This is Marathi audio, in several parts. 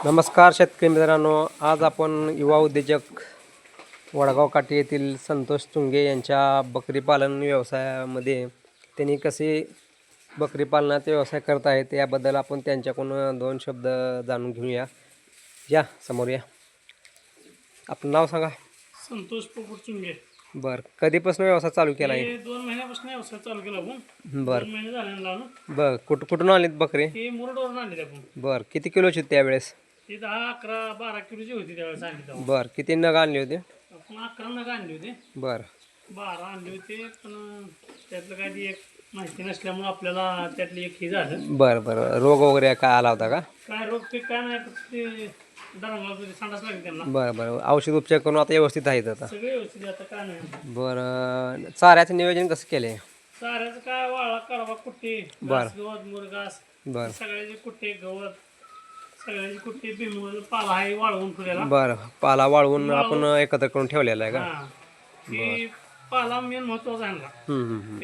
नमस्कार शेतकरी मित्रांनो, आज आपण युवा उद्योजक वडगाव काठी येथील संतोष चुंगे यांच्या बकरी पालन व्यवसायामध्ये त्यांनी कसे बकरी पालनाचा व्यवसाय करत आहेत याबद्दल आपण त्यांच्याकडून दोन शब्द जाणून घेऊया. या समोर या. आपलं नाव सांगा. संतोष पोपट चुंगे. बरं, कधीपासून व्यवसाय चालू केला आहे? 2 महिन्यापासून व्यवसाय चालू केला आपण. बरं 2 महिने झाले लावून. बरं, कुठून आणलीत बकरी? ते मुरडवरून आणले आपण. बरं, किती किलोची होती त्यावेळेस? ती 10, 11, 12 किलोची होती त्यावेळेस आणली तेव्हा. बरं, किती नग आणले होते? आपण 11 नग आणले होते. बरं 12 आणले होते, पण त्यातलं काय ती एक माहिती नसल्यामुळे आपल्याला त्यातली एक हे झालं. बरं बरं, रोग वगैरे काय आला होता का? काय रोग ते काय नाही, फक्त ते दरंगला होते, संडास लागली त्यांना. बरं बरं, औषध उपचार करून आता व्यवस्थित आहेत आता? सगळे व्यवस्थित आहे, आता काय नाही. बरं, चाऱ्याचं नियोजन कसं केले? चाऱ्याचं काय वाळा, कडवा, कुट्टी, घास, गवत, मुरघास, बरं सगळ्याचे कुट्टे, गवत, सगळ्याची कुट्टी, भुईमुगाचा पाला आहे वाळवून ठेवलेला. बरं, पाला वाळवून आपण एकत्र करून ठेवलेला आहे का? हा, ती पाला मेन महत्वाचा आहे ना.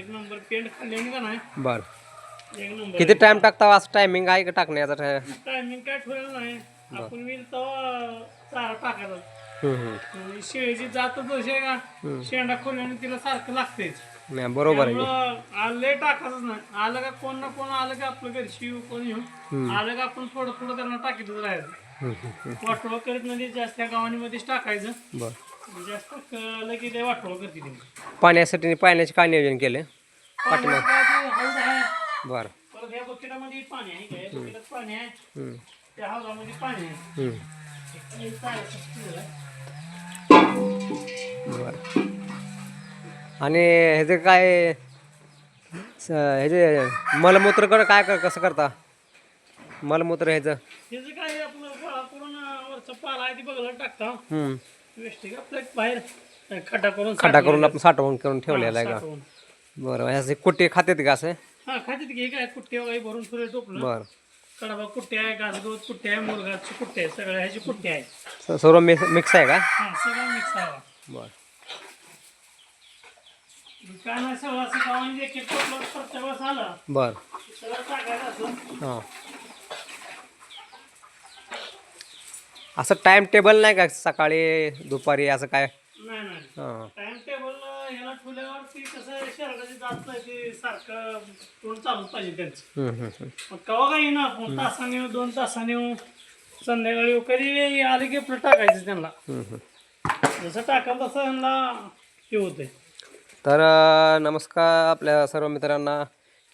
एक नंबर पेंट खाल्ल्याने का नाही, बरं, एक नंबर. किती टाइम टाकता? असं टायमिंग आहे का टाकण्याचा? टायमिंग काय ठेवलेलं नाही, आपण येईल तेव्हा चारा टाकायचा. आणि शेळीची जातच अशी आहे का, शेंडा खोल्याने तिला सारखं लागतेच. नाही, बरोबर आहे. आलं टाकायचंच नाही. आलं का कोण ना कोण आलं का आपलं घरी शिव कोण येऊन आलं का आपण थोडं थोडं त्यांना टाकीतच राहायचं. वाटोळं करीत नाही, जास्त त्या गावांमध्येच टाकायचं. बरं, जास्त कळलं की ते वाटोळं करते ती. पाण्यासाठी पाण्याचे काय नियोजन केले? पाण्याचं काय ते हौद आहे. बरं परत ह्या बकेटामध्ये पाणी आहे, काय बकेटात पाणी आहे, त्या हौदामध्ये पाणी आहे. हे चारायचं केलेलं आहे. बरं, आणि ह्याचं काय ह्याचे मलमूत्र काय कसं करता? मलमूत्र ह्याचं त्याचं काय आपलं गोळा करून वरचा पाला आहे ती बघायला टाकता. हम्म, वेस्टिक आपलं बाहेर खड्डा करून आपण साठवून करून ठेवलेला आहे का? साठवून. बरं, ह्याचे कुठे खात्यात का असं? हा, खाते की काय कुट्टे वगैरे भरून सुरे टोपलं. बरं, कडबा कुट्टे आहे, घासगवत कुट्टे आहे, मुरघासचे कुट्टे आहे, सगळ्या ह्याचे कुट्टे आहे. सर्व मिक्स आहे का? हा, सगळं मिक्स आहे. बरं, काय नाही, सगळं असं गावांनी एक एक टोपलं प्रत्येक वेळेस आलं बरं, सगळं टाकायचं असं. हां, असं टाइम टेबल नाही का, सकाळी दुपारी असं काय? नाही नाही, हां, टाइम टेबल ह्याला ठेवल्यावरती कसं शहराची जात नाही, ते सारखं तोंड चालूच पाहिजे त्यांचं. मग केव्हा काही ना आपण तासाने येऊ, 2 तासाने येऊ, संध्याकाळी येऊ, कधी आले की आपलं टाकायचं त्यांना. जसं टाकाल तसं त्यांना हे होतंय. तर नमस्कार आपल्या सर्व मित्रांना,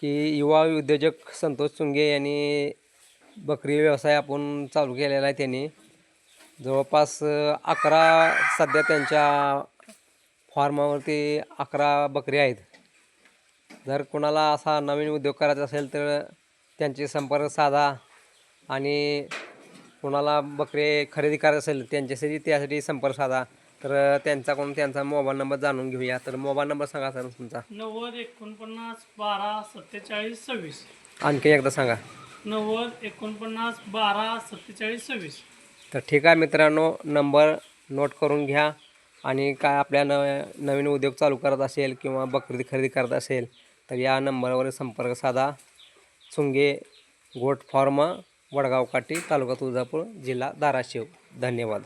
की युवा उद्योजक संतोष चुंगे यांनी बकरी व्यवसाय आपण चालू केलेला आहे. त्यांनी जवळपास 11 सध्या त्यांच्या फार्मावरती 11 बकरी आहेत. जर कोणाला असा नवीन उद्योग करायचा असेल तर त्यांचे संपर्क साधा, आणि कोणाला बकरी खरेदी करायचं असेल त्यांच्यासाठी त्यासाठी संपर्क साधा. तर त्यांच्याकडून त्यांचा मोबाईल नंबर जाणून घेऊया. तर मोबाईल नंबर सांगा सर तुमचा. 90 49 12 47 26. आणखी एकदा सांगा. 90 49 12 47 26. तर ठीक आहे मित्रांनो, नंबर नोट करून घ्या. आणि काय आपल्या नवीन उद्योग चालू करत असेल किंवा बकरी खरेदी करत असेल तर या नंबरवर संपर्क साधा. चुंगे गोट फार्म, वडगाव काठी, तालुका तुळजापूर, जिल्हा धाराशिव. धन्यवाद.